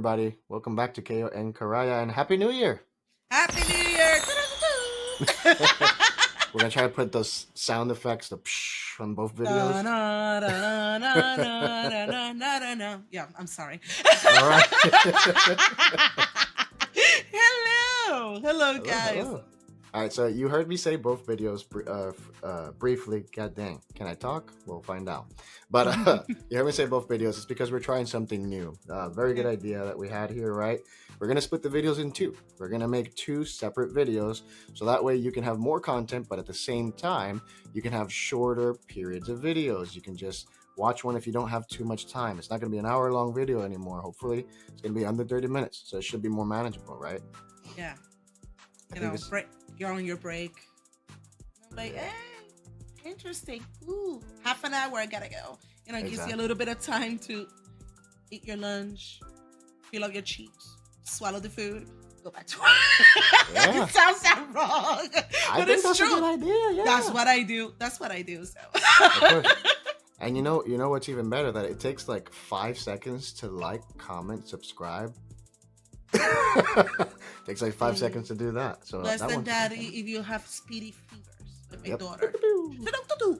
everybody? Welcome back to KO and Karaya, and Happy New Year! Happy New Year! We're gonna try to put those sound effects, the psh, on both videos. Yeah, I'm sorry. All right. Hello, guys. Hello. All right, so you heard me say both videos briefly. God dang, can I talk? We'll find out. But you heard me say both videos. It's because we're trying something new. Very good idea that we had here, right? We're gonna split the videos in two. We're gonna make two separate videos, so that way you can have more content, but at the same time, you can have shorter periods of videos. You can just watch one if you don't have too much time. It's not gonna be an hour-long video anymore. Hopefully, it's gonna be under 30 minutes, so it should be more manageable, right? Yeah. You're on your break. I'm like, hey, interesting. Ooh, half an hour, I gotta go. It gives you a little bit of time to eat your lunch, fill up your cheeks, swallow the food, go back to work. Yeah. It sounds wrong, but it's that's true. a good idea. Yeah. That's what I do. So. Of course. And you know what's even better? That it takes like 5 seconds to like, comment, subscribe. Takes like 5 seconds to do that. So less that than that if you have speedy fingers, like my daughter.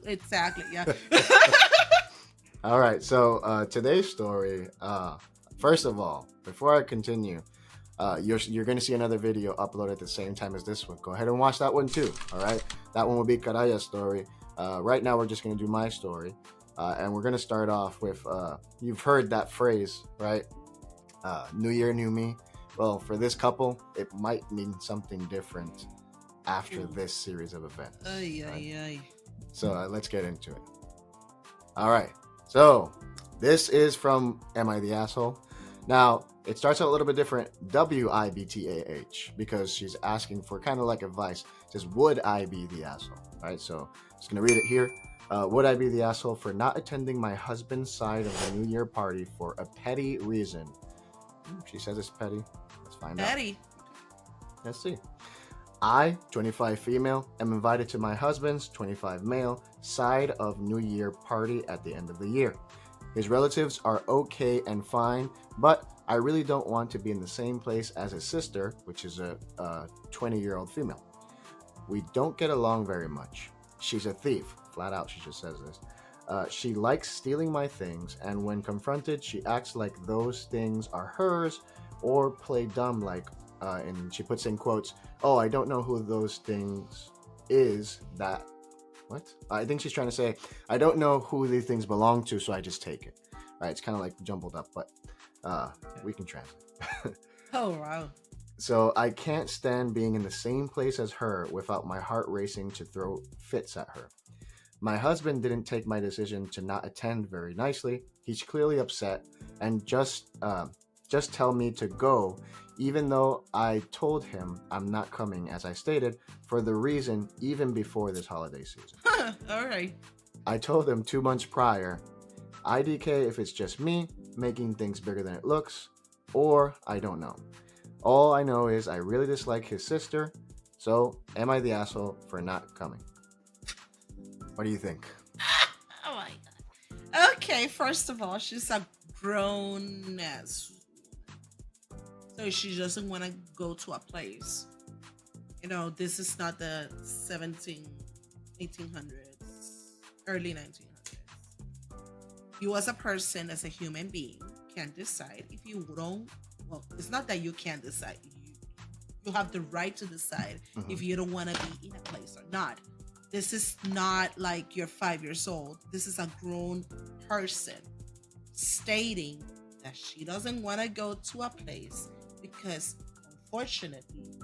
Exactly. Yeah. All right. So today's story. First of all, before I continue, you're going to see another video uploaded at the same time as this one. Go ahead and watch that one too. All right. That one will be Karaya's story. Right now, we're just going to do my story, and we're going to start off with. You've heard that phrase, right? New year, new me. Well, for this couple, it might mean something different after this series of events. Ay. So let's get into it. All right. So this is from Am I the Asshole? Now, it starts out a little bit different. WIBTAH, because she's asking for kind of like advice. It says, would I be the asshole? All right. So I'm just going to read it here. Would I be the asshole for not attending my husband's side of the New Year party for a petty reason? She says it's petty. Let's find out. Petty. Let's see. I, 25 female, am invited to my husband's, 25 male, side of New Year party at the end of the year. His relatives are okay and fine, but I really don't want to be in the same place as his sister, which is a 20-year-old female. We don't get along very much. She's a thief. Flat out, she just says this. She likes stealing my things, and when confronted, she acts like those things are hers, or play dumb like, and she puts in quotes, oh, I don't know who those things is that, what? I think she's trying to say, I don't know who these things belong to, so I just take it. Right? It's kind of like jumbled up, but we can translate. Oh, wow. So I can't stand being in the same place as her without my heart racing to throw fits at her. My husband didn't take my decision to not attend very nicely. He's clearly upset and just tell me to go, even though I told him I'm not coming, as I stated, for the reason even before this holiday season. All right. I told him 2 months prior, IDK if it's just me making things bigger than it looks, or I don't know. All I know is I really dislike his sister, so am I the asshole for not coming? What do you think? Oh my god. Okay, first of all, she's a grown ass. So she doesn't want to go to a place. This is not the 1800s, early 1900s. You as a person, as a human being, can decide if you don't. Well, it's not that you can't decide. You have the right to decide if you don't want to be in a place or not. This is not like you're 5 years old. This is a grown person stating that she doesn't want to go to a place because, unfortunately,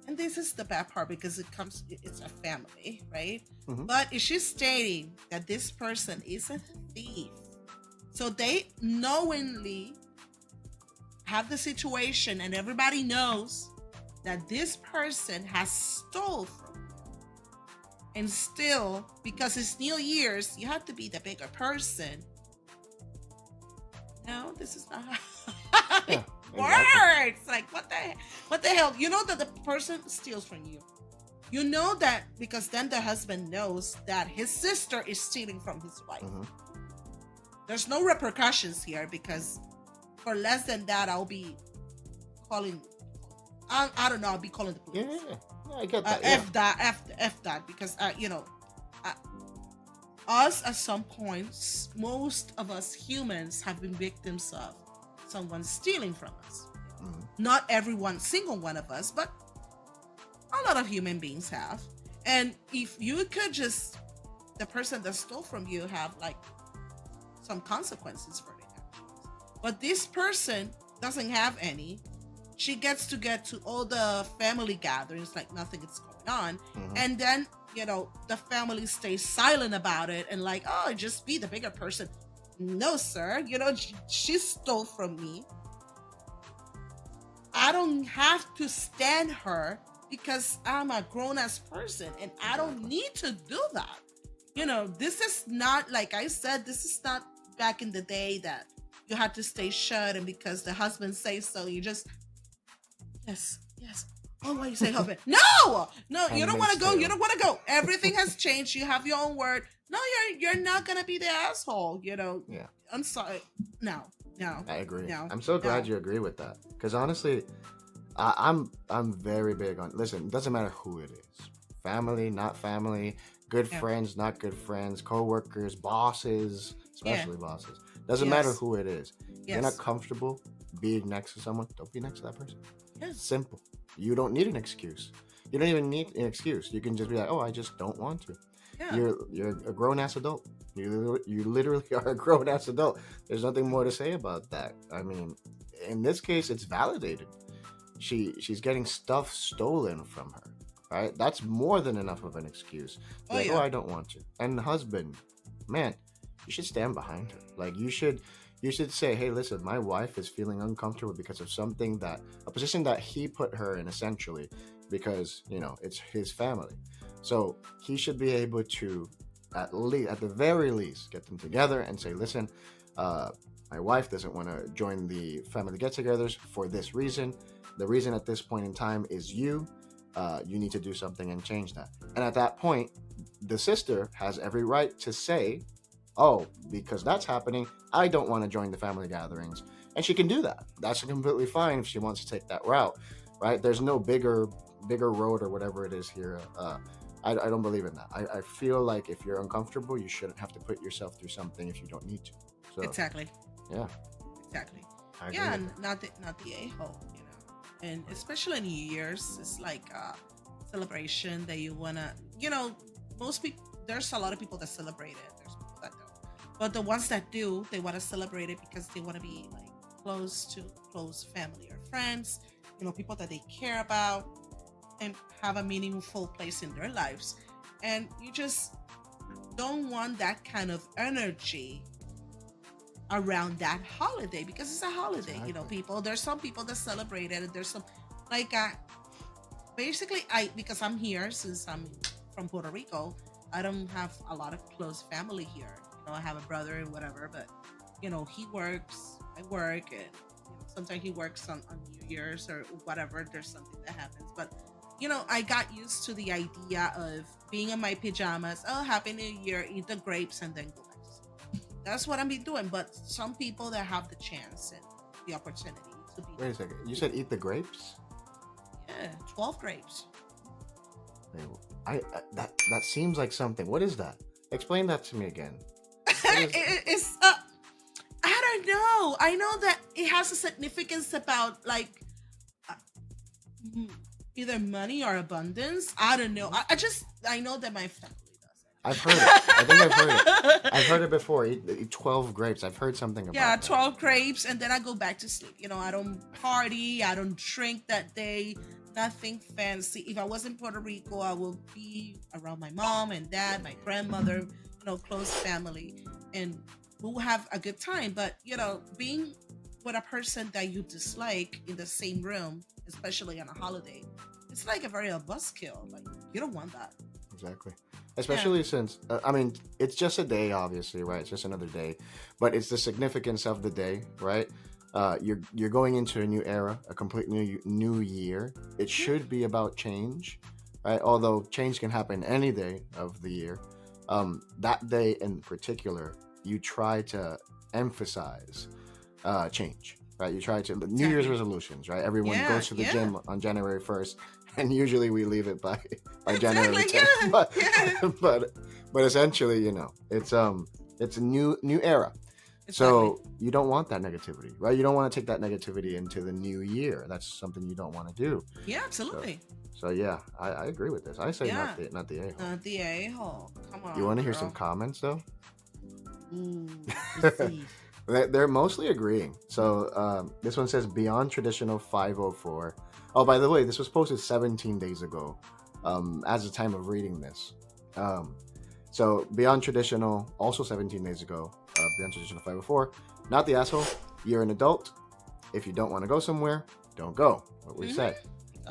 and this is the bad part because it's a family, right? But if she's stating that this person is a thief, so they knowingly have the situation and everybody knows that this person has stole from them. And still, because it's New Year's, you have to be the bigger person. No, this is not how it works. Like, what the hell? You know that the person steals from you. You know that because then the husband knows that his sister is stealing from his wife. There's no repercussions here because for less than that, I'll be calling. I don't know. I'll be calling the Yeah, police. yeah, yeah, I get that. Yeah. F that, because uh, us at some points, most of us humans have been victims of someone stealing from us. Mhm. Not everyone, single one of us, but a lot of human beings have. And if you could just, the person that stole from you have like some consequences for their actions. But this person doesn't have any. She gets to get to all the family gatherings like nothing is going on. Mhm. And then, the family stays silent about it and like, oh, just be the bigger person. No, sir. She stole from me. I don't have to stand her because I'm a grown ass person and I don't need to do that. This is not, like I said, this is not back in the day that you had to stay shut, and because the husband says so, you just, yes, yes. Oh, why you say husband? No, you don't want to go. You don't want to go. Everything has changed. You have your own word. No, you're not gonna be the asshole. Yeah. I'm sorry. No. I agree. No. I'm so glad No. you agree with that, because honestly, I'm very big on. Listen, it doesn't matter who it is, family, not family, good Yeah. friends, not good friends, co-workers, bosses, especially bosses. Doesn't Yes. matter who it is. If you're not Yes. comfortable being next to someone, don't be next to that person. Yes. Simple. You don't need an excuse. You don't even need an excuse. You can just be like, oh, I just don't want to. Yeah. You're a grown ass adult. You literally are a grown ass adult. There's nothing more to say about that. I mean, in this case, it's validated. She's getting stuff stolen from her. Right? That's more than enough of an excuse. Oh, Like, yeah. oh, I don't want to. And the husband, man, you should stand behind her. Like you should say, hey, listen, my wife is feeling uncomfortable because of something, that a position that he put her in, essentially, because it's his family. So he should be able to, at the very least, get them together and say, listen, my wife doesn't want to join the family get-togethers for this reason. The reason at this point in time is you. You need to do something and change that. And at that point, the sister has every right to say, oh, because that's happening, I don't want to join the family gatherings. And she can do that. That's completely fine if she wants to take that route, right? There's no bigger road or whatever it is here. I don't believe in that. I feel like if you're uncomfortable, you shouldn't have to put yourself through something if you don't need to. So Exactly. yeah, Exactly. I agree. Yeah, and not the a-hole, and especially in New Year's, it's like a celebration that you wanna, most people, there's a lot of people that celebrate it, there's people that don't, but the ones that do, they want to celebrate it because they want to be like close to close family or friends, people that they care about and have a meaningful place in their lives, and you just don't want that kind of energy around that holiday, because it's a holiday. Exactly. There's some people that celebrate it, and there's some, like, basically, because I'm here, since I'm from Puerto Rico, I don't have a lot of close family here. I have a brother and whatever, but he works, I work, and sometimes he works on New Year's or whatever, there's something that happens. But I got used to the idea of being in my pajamas, oh, happy new year, eat the grapes, and then go back to sleep. That's what I've been doing. But some people that have the chance and the opportunity to be, Wait a second. You said eat the grapes? yeah, 12 grapes. Wait, that seems like something. What is that? Explain that to me again. What is that? It's I don't know. I know that it has a significance about like uh, either money or abundance. I don't know. I know that my family does it. I've heard it. I think I've heard it. I've heard it before. Eat 12 grapes. I've heard something about Yeah, that. 12 grapes, and then I go back to sleep. I don't party, I don't drink that day, nothing fancy. If I was in Puerto Rico, I will be around my mom and dad, my grandmother, close family, and we'll have a good time. But, being with a person that you dislike in the same room, especially on a holiday, it's like a very buzzkill. Like, you don't want that. Exactly. Especially since, it's just a day, obviously, right? It's just another day. But it's the significance of the day, right? You're going into a new era, a complete new year. It should be about change, right? Although change can happen any day of the year. That day in particular, you try to emphasize change, right? You try to New Year's resolutions, right? Everyone Yeah, goes to the yeah. gym on January 1st, and usually we leave it by January Exactly. 10th. Yeah. But Yeah. but essentially, it's a new era. Exactly. So you don't want that negativity, right? You don't want to take that negativity into the new year. That's something you don't want to do. Yeah, So absolutely. so yeah, I agree with this. I say Yeah. not the a hole. Not the a-hole. Come You on, want to hear some girl. comments though? Ooh, let's see. They're mostly agreeing. So this one says beyond traditional 504. Oh, by the way, this was posted 17 days ago, as the time of reading this. So beyond traditional, also 17 days ago, beyond traditional 504. Not the asshole. You're an adult. If you don't want to go somewhere, don't go. What we said.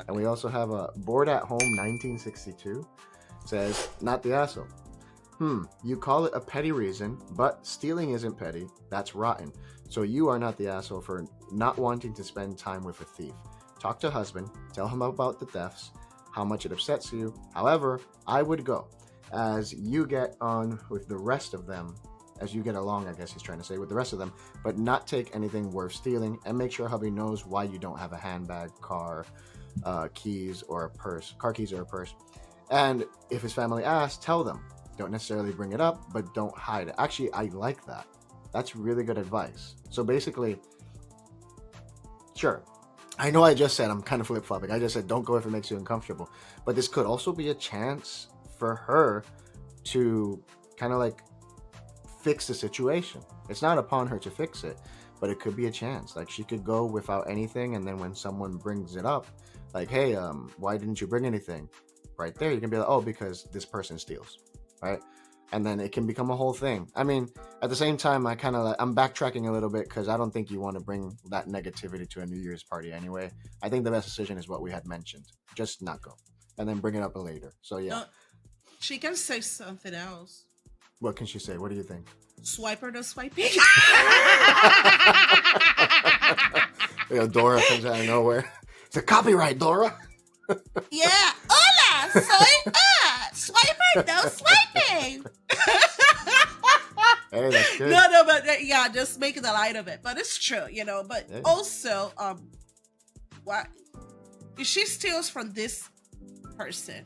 And we also have a bored at home 1962 says not the asshole. You call it a petty reason, but stealing isn't petty. That's rotten. So you are not the asshole for not wanting to spend time with a thief. Talk to husband, tell him about the thefts, how much it upsets you. However, I would go. As you get on with the rest of them, as you get along, I guess he's trying to say, with the rest of them, but not take anything worth stealing, and make sure hubby knows why you don't have a handbag, car keys, or a purse, car keys or a purse. And if his family asks, tell them. Don't necessarily bring it up, but don't hide it. Actually, I like that. That's really good advice. So basically, sure. I know I just said I'm kind of flip-flopping. I just said don't go if it makes you uncomfortable. But this could also be a chance for her to kind of like fix the situation. It's not upon her to fix it, but it could be a chance. Like she could go without anything, and then when someone brings it up, like, hey, why didn't you bring anything? Right there, you can be like, oh, because this person steals, right? And then it can become a whole thing. I mean, at the same time, I'm backtracking a little bit because I don't think you want to bring that negativity to a New Year's party anyway. I think the best decision is what we had mentioned. Just not go. And then bring it up later. So yeah. No, she can say something else. What can she say? What do you think? Swiper no swiping. Dora comes out of nowhere. It's a copyright, Dora. Yeah. Hola, soy Swiper no swiping. Hey, that's good. No, but yeah, just making the light of it. But it's true, But Yeah. also, what if she steals from this person?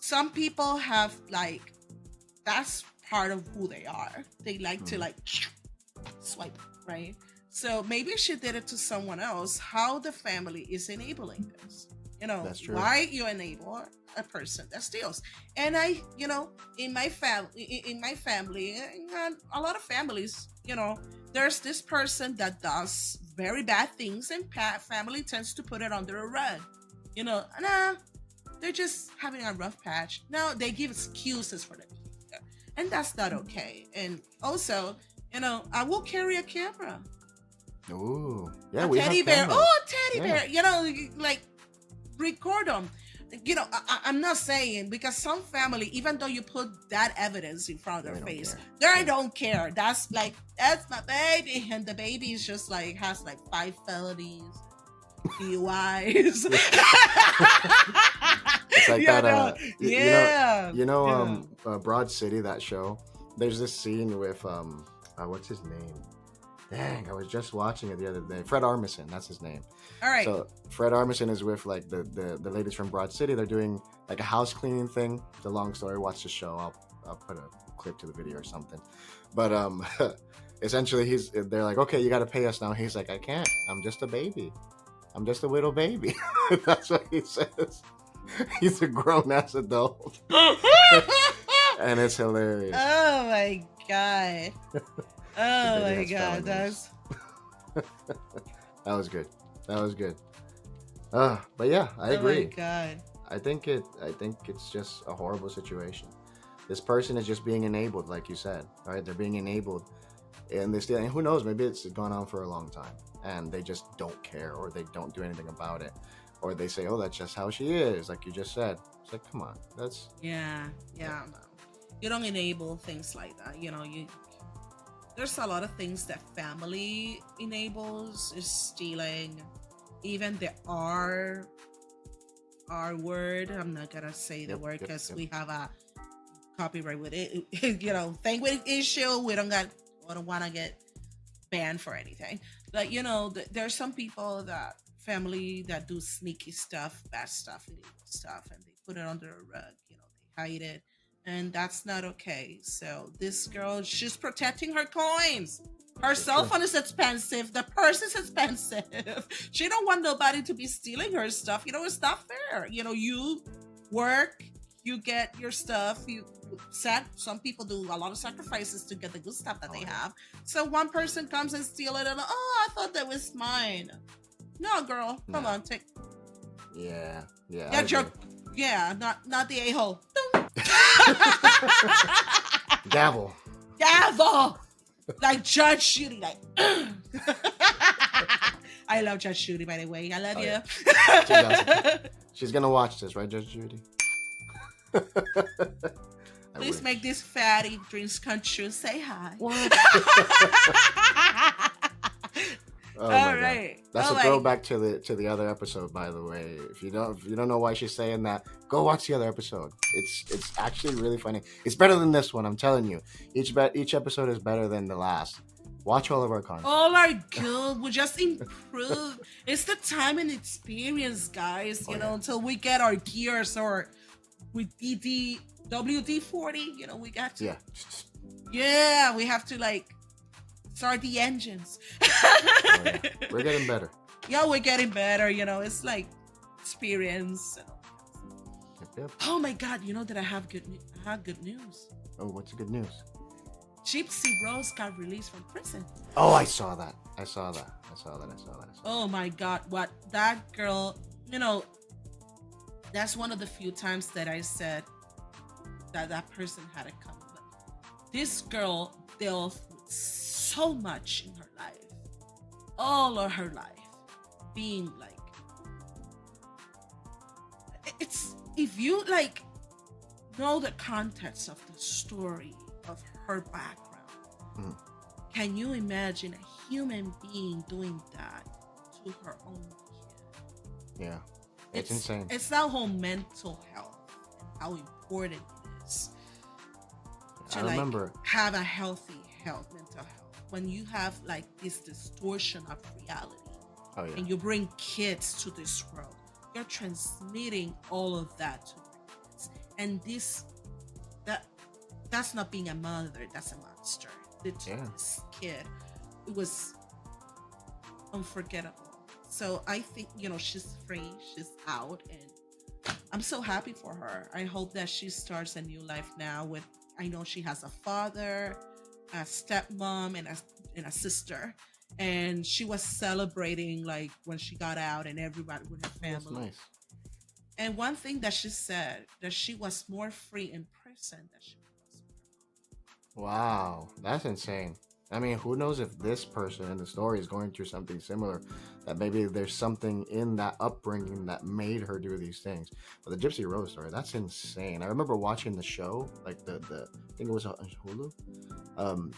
Some people have like that's part of who they are. They like to like swipe, right? So maybe she did it to someone else. How the family is enabling this? That's true. Why you enable a person that steals? And in my family, and a lot of families, there's this person that does very bad things, and family tends to put it under a rug. Nah, they're just having a rough patch. No, they give excuses for the behavior, and that's not okay. And also, I will carry a camera. Ooh, yeah, A teddy bear. cameras. Oh, teddy Yeah. bear. Like record them. I'm not saying, because some family, even though you put that evidence in front of They their don't face, care. they don't care. That's my baby, and the baby is just like has like 5 felonies, DUIs. It's like that. Yeah. Broad City, that show. There's this scene with what's his name? Dang, I was just watching it the other day. Fred Armisen, that's his name. All right. So Fred Armisen is with like the ladies from Broad City. They're doing like a house cleaning thing. It's a long story. Watch the show. I'll put a clip to the video or something. But essentially they're like, okay, you got to pay us now. He's like, I can't. I'm just a baby. I'm just a little baby. That's what he says. He's a grown ass adult, and it's hilarious. Oh my god. Oh Baby my has god, felonies. that's That was good. But yeah, I agree. Oh my god. I think it's just a horrible situation. This person is just being enabled, like you said, right? They're being enabled, and and who knows? Maybe it's gone on for a long time, and they just don't care, or they don't do anything about it, or they say, "Oh, that's just how she is," like you just said. It's like, come on, that's Yeah. No. You don't enable things like that. There's a lot of things that family enables, is stealing, even the R word. I'm not gonna say the word because we have a copyright with it. Thing with issue. We don't want to get banned for anything. But there's some people that family that do sneaky stuff, bad stuff, illegal stuff, and they put it under a rug. They hide it, and that's not okay. So this girl, she's protecting her coins. Her cell phone is expensive. The purse is expensive. She don't want nobody to be stealing her stuff. It's not fair. You work, you get your stuff. Some people do a lot of sacrifices to get the good stuff that they have. So one person comes and steal it, and I thought that was mine. No, girl, come on, take. Yeah. Not the a-hole. Gavel. Like Judge Judy, like. I love Judge Judy, by the way. I love you. Yeah. She's gonna watch this, right, Judge Judy? Please make these fatty dreams come true. Say hi. What? Oh all right. God. That's a throwback to the other episode, by the way. If you don't know why she's saying that, go watch the other episode. It's actually really funny. It's better than this one, I'm telling you. Each episode is better than the last. Watch all of our content. All are good. We just improve. It's the time and experience, guys. Until we get our gears or with WD-40. We got to. Yeah, we have to start the engines. Yeah. We're getting better. Yeah, we're getting better. It's like experience. Yep. Oh my God! That I have good news. Oh, what's the good news? Gypsy Rose got released from prison. Oh, I saw that. Oh my God! What that girl? That's one of the few times that I said that person had it coming. But this girl dealt with so much in her life, all of her life, being it's if you know the context of the story of her background, can you imagine a human being doing that to her own kid? Yeah, it's insane. It's that whole mental health and how important it is to remember have a healthy mental health. When you have this distortion of reality, and you bring kids to this world, you're transmitting all of that to your kids. And that's not being a mother, that's a monster. This kid, it was unforgettable. So I think, she's free, she's out, and I'm so happy for her. I hope that she starts a new life now I know she has a father, a stepmom, and a sister. And she was celebrating when she got out and everybody with her family. That's nice. And one thing that she said, that she was more free in prison than she was with her mom. Wow, that's insane. I mean, who knows if this person in the story is going through something similar, that maybe there's something in that upbringing that made her do these things. But the Gypsy Rose story, that's insane. I remember watching the show, I think it was on Hulu,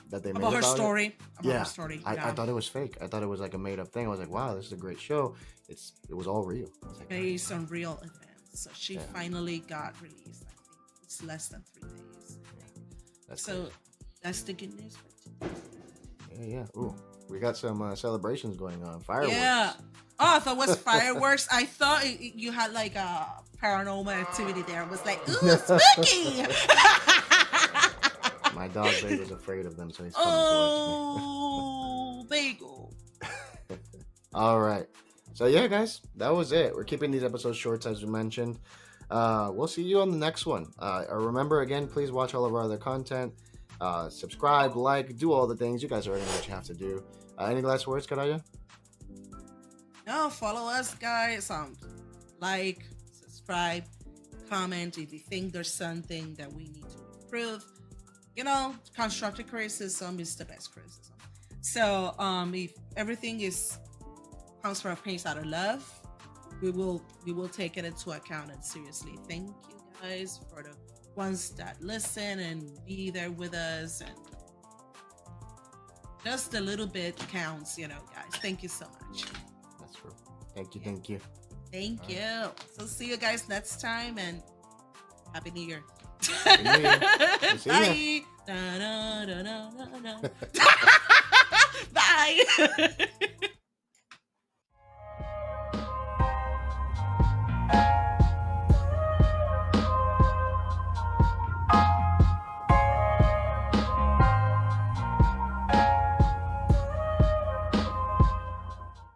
that they made about her story. Her story. I thought it was fake. I thought it was a made up thing. I was like, wow, this is a great show. It was all real. Based on real events. So she finally got released. I think it's less than 3 days. That's crazy. That's the good news for today. Yeah. Ooh, we got some celebrations going on. Fireworks. Yeah. Oh, I thought it was fireworks. I thought you had a paranormal activity there. It was ooh, spooky. My dog Babe was afraid of them, so he's coming towards me. Bagel. All right. So yeah, guys, that was it. We're keeping these episodes short, as we mentioned. We'll see you on the next one. Remember, again, please watch all of our other content. Subscribe, do all the things. You guys already know what you have to do. Any last words, Karaya? No, follow us, guys. Subscribe, comment if you think there's something that we need to improve. Constructive criticism is the best criticism. So, if everything comes from a place out of love, we will take it into account and seriously. Thank you guys for the ones that listen and be there with us, and just a little bit counts, guys. Thank you so much. That's true. Thank you. Thank you. Right. So see you guys next time, and Happy New Year. Happy New Year. Bye. Bye.